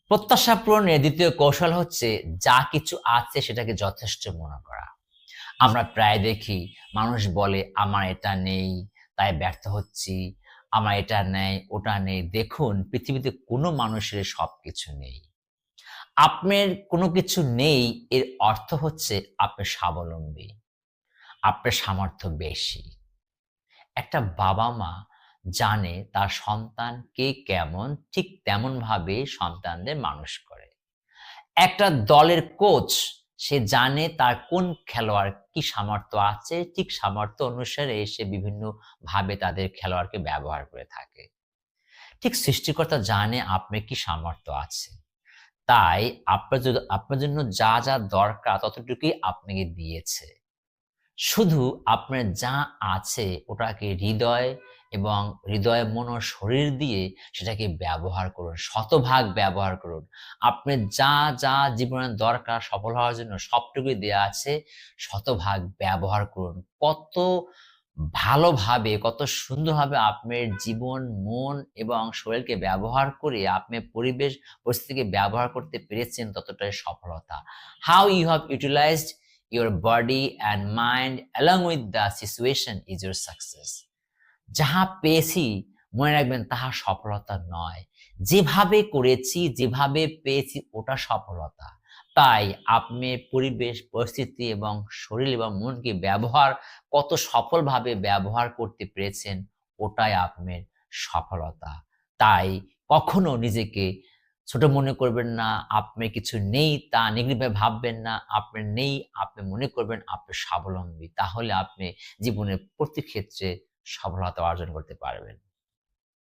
প্রত্যাশা পূরণের দ্বিতীয় কৌশল হচ্ছে যা কিছু আছে সেটাকে যথেষ্ট মনে করা। আমরা প্রায় দেখি মানুষ বলে আমার এটা নেই তাই ব্যর্থ হচ্ছি, আমার এটা নেই ওটা নেই। দেখুন, পৃথিবীতে কোনো মানুষের সবকিছু নেই। আপনার কোনো কিছু নেই এর অর্থ হচ্ছে আপনি স্বাবলম্বী, আপনার সামর্থ্য বেশি। একটা বাবা-মা জানে তার সন্তান কে কেমন, ঠিক তেমন ভাবে সন্তানদের মানুষ করে। একটা দলের কোচ সে জানে তার কোন খেলোয়াড় কি সামর্থ্য আছে, ঠিক সামর্থ্য অনুসারে সে বিভিন্ন ভাবে তাদের খেলোয়াড়কে ব্যবহার করে থাকে। ঠিক সৃষ্টিকর্তা জানে আপনার কি সামর্থ্য আছে। তাই আপনার জন্য যা, যা দরকার ততটুকুই আপনাকে দিয়েছে। শুধু আপনার যা আছে ওটাকে হৃদয় এবং হৃদয়, মন ও শরীর দিয়ে সেটাকে ব্যবহার করুন। শতভাগ ব্যবহার করুন। আপনার যা, যা জীবনের দরকার সফল হওয়ার জন্য সবটুকুই দেয়া আছে। শতভাগ ব্যবহার করুন। কত ভালোভাবে, কত সুন্দরভাবে আপনার জীবন, মন এবং শরীরকে ব্যবহার করে আপনি পরিবেশ পরিস্থিতিকে ব্যবহার করতে পেরেছেন ততটাই সফলতা। How you have utilized your body and mind along with the situation is your success. যাহা পেয়েছি মনে রাখবেন তাহা সফলতা নয়। যেভাবে করেছি, যেভাবে পেয়েছি ওটা সফলতা। তাই আপনি পরিবেশ, পরিস্থিতি এবং শরীর এবং মনকে কত সফলভাবে ব্যবহার করতে পেরেছেন ওটাই আপনার সফলতা। তাই কখনো নিজেকে ছোট মনে করবেন না, আপনার কিছু নেই তা নেগেটিভ ভাবে ভাববেন না। আপনার নেই, আপনি মনে করবেন আপনি স্বাবলম্বী। তাহলে আপনি জীবনের প্রতি ক্ষেত্রে সফলতা অর্জন করতে পারবেন।